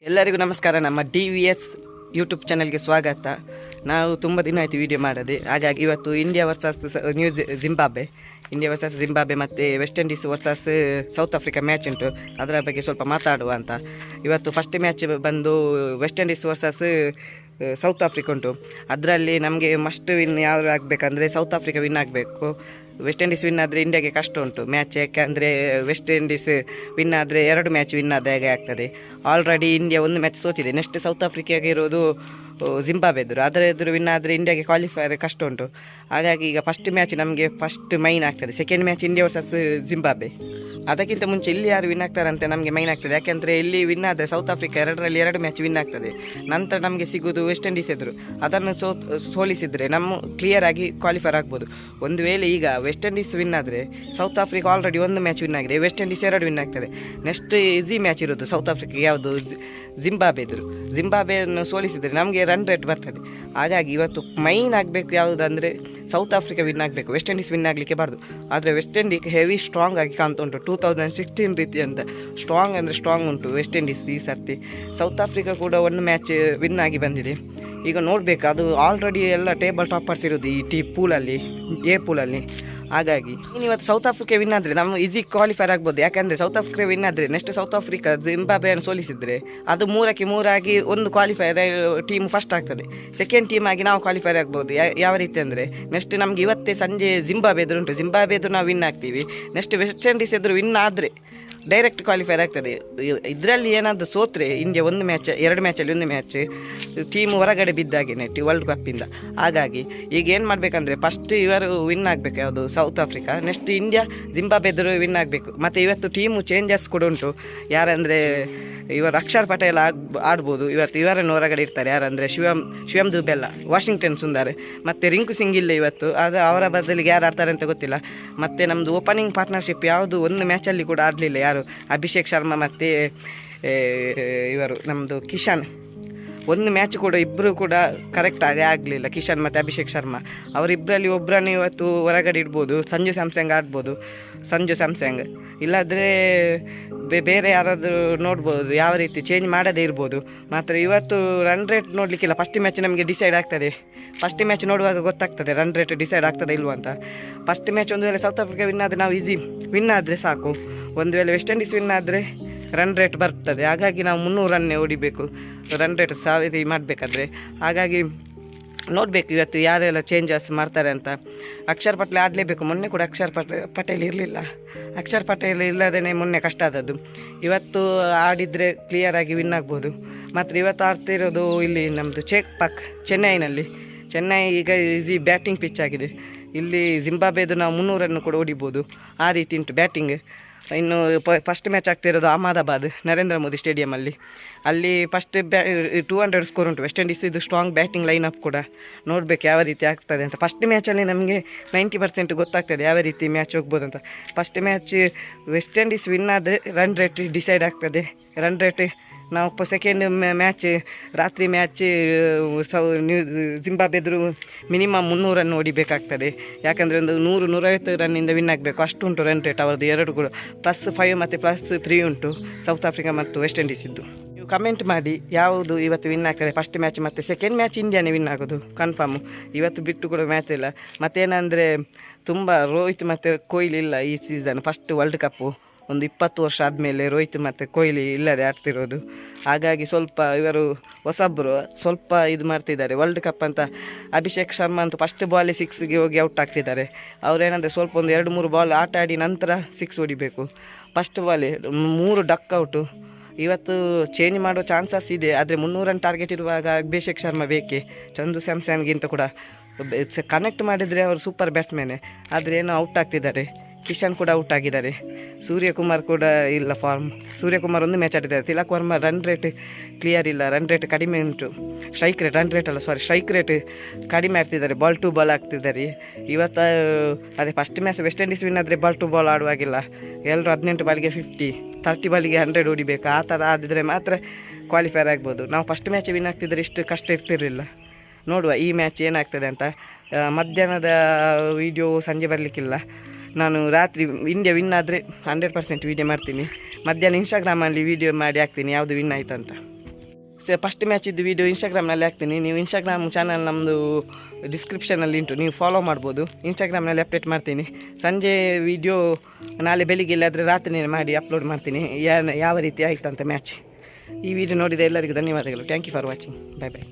ಎಲ್ಲರಿಗೂ ನಮಸ್ಕಾರ. ನಮ್ಮ DVS ಯೂಟ್ಯೂಬ್ ಚಾನಲ್ಗೆ ಸ್ವಾಗತ. ನಾವು ತುಂಬ ದಿನ ಆಯಿತು ವಿಡಿಯೋ ಮಾಡೋದು, ಹಾಗಾಗಿ ಇವತ್ತು India versus India versus Zimbabwe ಮತ್ತು West Indies versus South Africa match ಉಂಟು. ಅದರ ಬಗ್ಗೆ ಸ್ವಲ್ಪ ಮಾತಾಡುವ ಅಂತ. ಇವತ್ತು ಫಸ್ಟ್ ಮ್ಯಾಚ್ ಬಂದು West Indies versus South Africa ಉಂಟು. ಅದರಲ್ಲಿ ನಮಗೆ ಮಸ್ಟ್ ವಿನ್ ಯಾರು ಆಗಬೇಕಂದ್ರೆ ಸೌತ್ ಆಫ್ರಿಕಾ ವಿನ್ ಆಗಬೇಕು. ವೆಸ್ಟ್ ಇಂಡೀಸ್ ವಿನ್ ಆದರೆ ಇಂಡಿಯಾಗೆ ಕಷ್ಟ ಉಂಟು ಮ್ಯಾಚ್, ಯಾಕೆಂದರೆ ವೆಸ್ಟ್ ಇಂಡೀಸ್ ವಿನ್ ಆದರೆ 2 ಮ್ಯಾಚ್ ವಿನ್ ಆದ ಹಾಗೆ ಆಗ್ತದೆ. ಆಲ್ರೆಡಿ ಇಂಡಿಯಾ 1 ಮ್ಯಾಚ್ ಸೋತಿದೆ. ನೆಕ್ಸ್ಟ್ ಸೌತ್ ಆಫ್ರಿಕಾಗೆ ಇರೋದು ಜಿಂಬಾಬ್ವೆ ಎದುರು. ಅದರ ಎದುರು ವಿನ್ ಆದರೆ ಇಂಡಿಯಾಗೆ ಕ್ವಾಲಿಫೈರ್ ಕಷ್ಟ ಉಂಟು. ಹಾಗಾಗಿ ಈಗ ಫಸ್ಟ್ ಮ್ಯಾಚ್ ನಮಗೆ ಫಸ್ಟ್ ಮೈನ್ ಆಗ್ತದೆ. Second match India versus Zimbabwe. ಅದಕ್ಕಿಂತ ಮುಂಚೆ ಇಲ್ಲಿ ಯಾರು ವಿನ್ ಆಗ್ತಾರಂತೆ ನಮಗೆ ಮೈನ್ ಆಗ್ತದೆ. ಯಾಕೆಂದರೆ ಇಲ್ಲಿ ವಿನ್ ಆದರೆ ಸೌತ್ ಆಫ್ರಿಕಾ 2 ಮ್ಯಾಚ್ ವಿನ್ ಆಗ್ತದೆ. ನಂತರ ನಮಗೆ ಸಿಗೋದು ವೆಸ್ಟ್ ಇಂಡೀಸ್ ಎದುರು. ಅದನ್ನು ಸೋಲಿಸಿದರೆ ನಮ್ಮ ಕ್ಲಿಯರ್ ಆಗಿ ಕ್ವಾಲಿಫೈರ್ ಆಗ್ಬೋದು. ಒಂದು ವೇಳೆ ಈಗ ವೆಸ್ಟ್ ಇಂಡೀಸ್ ವಿನ್ ಆದರೆ south Africa already 1 match win ಆಗಿದೆ, ವೆಸ್ಟ್ ಇಂಡೀಸ್ 2 ವಿನ್ ಆಗ್ತದೆ. ನೆಕ್ಸ್ಟ್ ಈಸಿ ಮ್ಯಾಚ್ ಇರೋದು ಸೌತ್ ಆಫ್ರಿಕಾ ಯಾವುದು, ಜಿಂಬಾಬ್ವೆ ಎದುರು. ಜಿಂಬಾಬ್ವೆಯನ್ನು ಸೋಲಿಸಿದರೆ ನಮಗೆ ರನ್ ರೇಟ್ ಬರ್ತದೆ. ಹಾಗಾಗಿ ಇವತ್ತು ಮೈನ್ ಆಗಬೇಕು ಯಾವುದಂದರೆ ಸೌತ್ ಆಫ್ರಿಕಾ ವಿನ್ ಆಗಬೇಕು, ವೆಸ್ಟ್ ಇಂಡೀಸ್ ವಿನ್ ಆಗಲಿಕ್ಕೆ ಬಾರ್ದು. ಆದರೆ ವೆಸ್ಟ್ ಇಂಡೀಸ್ ಹೆವಿ ಸ್ಟ್ರಾಂಗ್ ಆಗಿ ಕಾಣ್ತಾ ಉಂಟು. 2016 ರೀತಿ ಅಂತ ಸ್ಟ್ರಾಂಗ್ ಅಂದರೆ ಸ್ಟ್ರಾಂಗ್ ಉಂಟು ವೆಸ್ಟ್ ಇಂಡೀಸ್ ಈ ಸರ್ತಿ. ಸೌತ್ ಆಫ್ರಿಕಾ ಕೂಡ 1 ಮ್ಯಾಚ್ ವಿನ್ ಆಗಿ ಬಂದಿದೆ. ಈಗ ನೋಡಬೇಕು, ಅದು ಆಲ್ರೆಡಿ ಎಲ್ಲ ಟೇಬಲ್ ಟಾಪರ್ಸ್ ಇರೋದು ಈ ಪೂಲಲ್ಲಿ, ಎ ಪೂಲಲ್ಲಿ. ಹಾಗಾಗಿ ಇವತ್ತು ಸೌತ್ ಆಫ್ರಿಕಾ ವಿನ್ ಆದರೆ ನಾವು ಈಸಿ ಕ್ವಾಲಿಫೈರ್ ಆಗ್ಬೋದು. ಯಾಕಂದರೆ ಸೌತ್ ಆಫ್ರಿಕಾ ವಿನ್ ಆದರೆ ನೆಕ್ಸ್ಟ್ ಸೌತ್ ಆಫ್ರಿಕಾ ಜಿಂಬಾಬ್ವೆಯನ್ನು ಸೋಲಿಸಿದರೆ ಅದು 3ಕ್ಕೆ 3 ಆಗಿ ಒಂದು ಕ್ವಾಲಿಫೈರ್ ಟೀಮ್ ಫಸ್ಟ್ ಆಗ್ತದೆ. ಸೆಕೆಂಡ್ ಟೀಮ್ ಆಗಿ ನಾವು ಕ್ವಾಲಿಫೈರ್ ಆಗ್ಬೋದು. ಯಾವ ರೀತಿ ಅಂದರೆ ನೆಕ್ಸ್ಟ್ ನಮಗೆ ಇವತ್ತೇ ಸಂಜೆ ಜಿಂಬಾಬ್ವೆ ಎದುರು ಉಂಟು. ಜಿಂಬಾಬ್ವೆ ಎದುರು ನಾವು ವಿನ್ ಆಗ್ತೀವಿ. ನೆಕ್ಸ್ಟ್ ವೆಸ್ಟ್ ಇಂಡೀಸ್ ಎದುರು ವಿನ್ ಆದರೆ ಡೈರೆಕ್ಟ್ ಕ್ವಾಲಿಫೈರ್ ಆಗ್ತದೆ. ಇದರಲ್ಲಿ ಏನಾದರೂ ಸೋತ್ರೆ ಇಂಡಿಯಾ 1 ಮ್ಯಾಚ್ 2 ಮ್ಯಾಚಲ್ಲಿ 1 ಮ್ಯಾಚ್ ಟೀಮ್ ಹೊರಗಡೆ ಬಿದ್ದಾಗೇನೆ ವರ್ಲ್ಡ್ ಕಪ್ಪಿಂದ. ಹಾಗಾಗಿ ಈಗ ಏನು ಮಾಡಬೇಕಂದ್ರೆ ಫಸ್ಟ್ ಇವರು ವಿನ್ ಆಗಬೇಕು, ಯಾವುದು south Africa. Next India Zimbabwe ಎದುರು ವಿನ್ ಆಗಬೇಕು. ಮತ್ತು ಇವತ್ತು ಟೀಮು ಚೇಂಜಸ್ ಕೂಡ ಉಂಟು. ಯಾರಂದರೆ ಇವರು ಅಕ್ಷರ್ ಪಟೇಲ್ ಆಡ್ಬೋದು. ಇವತ್ತು ಇವರನ್ನು ಹೊರಗಡೆ ಇರ್ತಾರೆ. ಯಾರಂದರೆ ಶಿವಮ್ ದುಬೆಲ್ಲ, ವಾಷಿಂಗ್ಟನ್ ಸುಂದರ್ ಮತ್ತು ರಿಂಕು ಸಿಂಗ್ ಇಲ್ಲ ಇವತ್ತು. ಅದು ಅವರ ಬದಲಿಗೆ ಯಾರು ಆಡ್ತಾರೆ ಅಂತ ಗೊತ್ತಿಲ್ಲ. ಮತ್ತು ನಮ್ಮದು ಓಪನಿಂಗ್ ಪಾರ್ಟ್ನರ್ಶಿಪ್ ಯಾವುದು 1 ಮ್ಯಾಚಲ್ಲಿ ಕೂಡ ಆಡಲಿಲ್ಲ. ಯಾರು ಅಭಿಷೇಕ್ ಶರ್ಮಾ ಮತ್ತು ಇವರು ನಮ್ಮದು ಕಿಶನ್. 1 ಮ್ಯಾಚ್ ಕೂಡ ಇಬ್ಬರು ಕೂಡ ಕರೆಕ್ಟಾಗಿ ಆಗಲಿಲ್ಲ, ಕಿಶನ್ ಮತ್ತು ಅಭಿಷೇಕ್ ಶರ್ಮಾ. ಅವರಿಬ್ಬರಲ್ಲಿ ಒಬ್ಬರನ್ನು ಇವತ್ತು ಹೊರಗಡೆ ಇಡ್ಬೋದು. ಸಂಜು ಸ್ಯಾಮ್ಸಂಗ್ ಆಡ್ಬೋದು, ಸಂಜು ಸ್ಯಾಮ್ಸಂಗ್. ಇಲ್ಲಾಂದರೆ ಬೇರೆ ಯಾರಾದರೂ ನೋಡ್ಬೋದು, ಯಾವ ರೀತಿ ಚೇಂಜ್ ಮಾಡದೇ ಇರ್ಬೋದು. ಮಾತ್ರ ಇವತ್ತು ರನ್ ರೇಟ್ ನೋಡಲಿಕ್ಕಿಲ್ಲ. ಫಸ್ಟ್ ಮ್ಯಾಚ್ ನಮಗೆ ಡಿಸೈಡ್ ಆಗ್ತದೆ. ಫಸ್ಟ್ ಮ್ಯಾಚ್ ನೋಡುವಾಗ ಗೊತ್ತಾಗ್ತದೆ ರನ್ ರೇಟ್ ಡಿಸೈಡ್ ಆಗ್ತದೆ ಇಲ್ವ ಅಂತ. ಫಸ್ಟ್ ಮ್ಯಾಚ್ ಒಂದು ವೇಳೆ ಸೌತ್ ಆಫ್ರಿಕಾ ವಿನ್ ಆದರೆ ನಾವು ಈಸಿ ವಿನ್ ಆದರೆ ಸಾಕು. ಒಂದು ವೇಳೆ ವೆಸ್ಟ್ ಇಂಡೀಸ್ ವಿನ್ ಆದರೆ ರನ್ ರೇಟ್ ಬರ್ತದೆ. ಹಾಗಾಗಿ ನಾವು 300 ರನ್ನೇ ಹೊಡಿಬೇಕು ರನ್ ರೇಟ್ ಮಾಡಬೇಕಾದ್ರೆ. ಹಾಗಾಗಿ ನೋಡಬೇಕು ಇವತ್ತು ಯಾರೆಲ್ಲ ಚೇಂಜಸ್ ಮಾಡ್ತಾರೆ ಅಂತ. ಅಕ್ಷರ್ ಪಟೇಲ್ ಆಡಲೇಬೇಕು. ಮೊನ್ನೆ ಕೂಡ ಅಕ್ಷರ್ ಪಟೇಲ್ ಇರಲಿಲ್ಲ. ಅಕ್ಷರ್ ಪಟೇಲ್ ಇಲ್ಲದೇ ಮೊನ್ನೆ ಕಷ್ಟ ಆದದ್ದು. ಇವತ್ತು ಆಡಿದರೆ ಕ್ಲಿಯರಾಗಿ ವಿನ್ ಆಗ್ಬೋದು. ಮತ್ತು ಇವತ್ತು ಆಡ್ತಿರೋದು ಇಲ್ಲಿ ನಮ್ಮದು ಚೆನ್ನೈನಲ್ಲಿ. ಚೆನ್ನೈ ಈಗ ಈಸಿ ಬ್ಯಾಟಿಂಗ್ ಪಿಚ್ ಆಗಿದೆ. ಇಲ್ಲಿ ಜಿಂಬಾಬ್ವೆದು ನಾವು 300 ರನ್ನು ಕೂಡ ಹೊಡಿಬೋದು. ಆ ರೀತಿ ಉಂಟು ಬ್ಯಾಟಿಂಗ್. ಇನ್ನು ಫಸ್ಟ್ ಮ್ಯಾಚ್ ಆಗ್ತಿರೋದು ಅಹಮದಾಬಾದ್ ನರೇಂದ್ರ ಮೋದಿ ಸ್ಟೇಡಿಯಮಲ್ಲಿ. ಅಲ್ಲಿ ಫಸ್ಟ್ 200 ಸ್ಕೋರ್ ಉಂಟು. ವೆಸ್ಟ್ ಇಂಡೀಸ್ ಇದು ಸ್ಟ್ರಾಂಗ್ ಬ್ಯಾಟಿಂಗ್ ಲೈನಪ್ ಕೂಡ. ನೋಡಬೇಕು ಯಾವ ರೀತಿ ಆಗ್ತದೆ ಅಂತ. ಫಸ್ಟ್ ಮ್ಯಾಚಲ್ಲಿ ನಮಗೆ 90% ಗೊತ್ತಾಗ್ತದೆ ಯಾವ ರೀತಿ ಮ್ಯಾಚ್ ಹೋಗ್ಬೋದು ಅಂತ. First match West Indies win ಆದರೆ ರನ್ ರೇಟ್ ಡಿಸೈಡ್ ಆಗ್ತದೆ. ರನ್ ರೇಟ್ ನಾವು ಸೆಕೆಂಡ್ ಮ್ಯಾಚ್ ರಾತ್ರಿ ಮ್ಯಾಚ್ ಜಿಂಬಾಬ್ವೆ ಎದುರು ಮಿನಿಮಮ್ 300 ರನ್ ಹೊಡಿಬೇಕಾಗ್ತದೆ. ಯಾಕಂದರೆ ಒಂದು 100-150 ರನ್ನಿಂದ ವಿನ್ ಆಗಬೇಕು. ಅಷ್ಟು ಉಂಟು ರನ್ ರೇಟ್ ಅವರದ್ದು. 2 ಕೂಡ +5 ಮತ್ತು +3 ಉಂಟು ಸೌತ್ ಆಫ್ರಿಕಾ ಮತ್ತು ವೆಸ್ಟ್ ಇಂಡೀಸ್ ಇದ್ದು. ನೀವು ಕಮೆಂಟ್ ಮಾಡಿ ಯಾವುದು ಇವತ್ತು ವಿನ್ ಆಗ್ತದೆ. ಫಸ್ಟ್ ಮ್ಯಾಚ್ ಮತ್ತು ಸೆಕೆಂಡ್ ಮ್ಯಾಚ್ ಇಂಡಿಯಾನೇ ವಿನ್ ಆಗೋದು ಕನ್ಫರ್ಮು. ಇವತ್ತು ಬಿಟ್ಟು ಕೂಡ ಮ್ಯಾಚ್ ಇಲ್ಲ. ಮತ್ತೇನೆಂದರೆ ತುಂಬ ರೋಹಿತ್ ಮತ್ತು ಕೊಹ್ಲಿ ಇಲ್ಲ ಈ ಸೀಸನ್. ಫಸ್ಟ್ ವರ್ಲ್ಡ್ ಕಪ್ಪು ಒಂದು 20 ವರ್ಷ ಆದಮೇಲೆ ರೋಹಿತ್ ಮತ್ತು ಕೊಹ್ಲಿ ಇಲ್ಲದೆ ಆಡ್ತಿರೋದು. ಹಾಗಾಗಿ ಸ್ವಲ್ಪ ಇವರು ಹೊಸಬ್ರು ಸ್ವಲ್ಪ ಇದು ಮಾಡ್ತಿದ್ದಾರೆ. ವರ್ಲ್ಡ್ ಕಪ್ ಅಂತ ಅಭಿಷೇಕ್ ಶರ್ಮಾ ಅಂತೂ ಫಸ್ಟ್ ಬಾಲೇ 6ಗೆ ಹೋಗಿ ಔಟ್ ಆಗ್ತಿದ್ದಾರೆ. ಅವರೇನಂದರೆ ಸ್ವಲ್ಪ ಒಂದು 2-3 ಬಾಲ್ ಆಟ ಆಡಿ ನಂತರ 6 ಹೊಡಿಬೇಕು. ಫಸ್ಟ್ ಬಾಲೇ 3 ಡಕ್ ಔಟು. ಇವತ್ತು ಚೇಂಜ್ ಮಾಡೋ ಚಾನ್ಸಸ್ ಇದೆ. ಆದರೆ 300 ರನ್ ಟಾರ್ಗೆಟ್ ಇರುವಾಗ ಅಭಿಷೇಕ್ ಶರ್ಮಾ ಬೇಕೇ. ಸಂಜು ಸ್ಯಾಮ್ಸನ್ಗಿಂತ ಕೂಡ ಕನೆಕ್ಟ್ ಮಾಡಿದರೆ ಅವರು ಸೂಪರ್ ಬ್ಯಾಟ್ಸ್ಮನ್ನೇ. ಆದರೆ ಏನೋ ಔಟ್ ಆಗ್ತಿದ್ದಾರೆ. ಕಿಶನ್ ಕೂಡ ಔಟ್ ಆಗಿದ್ದಾರೆ. ಸೂರ್ಯಕುಮಾರ್ ಕೂಡ ಇಲ್ಲ ಫಾರ್ಮ್. ಸೂರ್ಯಕುಮಾರ್ 1 ಮ್ಯಾಚ್ ಆಡಿದ್ದಾರೆ. Tilak Varma run rate clear ಇಲ್ಲ. ರನ್ ರೇಟ್ ಕಡಿಮೆ ಉಂಟು. ಸ್ಟ್ರೈಕ್ ರೇಟ್ ಕಡಿಮೆ ಆಗ್ತಿದ್ದಾರೆ. ಬಾಲ್ ಟು ಬಾಲ್ ಆಗ್ತಿದ್ದಾರೆ. ಇವತ್ತು ಅದೇ first match West Indies win ಆದರೆ ಬಾಲ್ ಟು ಬಾಲ್ ಆಡುವಾಗಿಲ್ಲ. ಎಲ್ಲರೂ 18 ಬಾಲಿಗೆ 50, 30 ಬಾಲಿಗೆ 100 ಹೊಡಿಬೇಕು. ಆ ಥರ ಆದಿದ್ರೆ ಮಾತ್ರ ಕ್ವಾಲಿಫೈರ್ ಆಗ್ಬೋದು. ನಾವು ಫಸ್ಟ್ ಮ್ಯಾಚ್ ವಿನ್ ಆಗ್ತಿದ್ರೆ ಇಷ್ಟು ಕಷ್ಟ ಇರ್ತಿರಲಿಲ್ಲ. ನೋಡುವ ಈ ಮ್ಯಾಚ್ ಏನಾಗ್ತದೆ ಅಂತ. ಮಧ್ಯಾಹ್ನದ ವೀಡಿಯೋ ಸಂಜೆ ಬರಲಿಕ್ಕಿಲ್ಲ. ನಾನು ರಾತ್ರಿ ಇಂಡಿಯಾ ವಿನ್ ಆದರೆ 100% ವೀಡಿಯೋ ಮಾಡ್ತೀನಿ. ಮಧ್ಯಾಹ್ನ ಇನ್ಸ್ಟಾಗ್ರಾಮಲ್ಲಿ ವೀಡಿಯೋ ಮಾಡಿ ಹಾಕ್ತೀನಿ ಯಾವುದು ವಿನ್ ಆಯ್ತು ಅಂತ. ಫಸ್ಟ್ ಮ್ಯಾಚಿದ್ದು ವೀಡಿಯೋ ಇನ್ಸ್ಟಾಗ್ರಾಮ್ನಲ್ಲಿ ಹಾಕ್ತೀನಿ. ನೀವು ಇನ್ಸ್ಟಾಗ್ರಾಮ್ ಚಾನಲ್ ನಮ್ಮದು ಡಿಸ್ಕ್ರಿಪ್ಷನಲ್ಲಿ ಉಂಟು, ನೀವು ಫಾಲೋ ಮಾಡ್ಬೋದು. ಇನ್ಸ್ಟಾಗ್ರಾಮ್ನಲ್ಲಿ ಅಪ್ಡೇಟ್ ಮಾಡ್ತೀನಿ. ಸಂಜೆ ವೀಡಿಯೋ ನಾಳೆ ಬೆಳಿಗ್ಗೆ ಇಲ್ಲಾದರೆ ರಾತ್ರಿ ಮಾಡಿ ಅಪ್ಲೋಡ್ ಮಾಡ್ತೀನಿ ಯಾವ ರೀತಿ ಆಯಿತು ಅಂತ ಮ್ಯಾಚ್. ಈ ವಿಡಿಯೋ ನೋಡಿದ ಎಲ್ಲರಿಗೂ ಧನ್ಯವಾದಗಳು. Thank you for watching. Bye bye.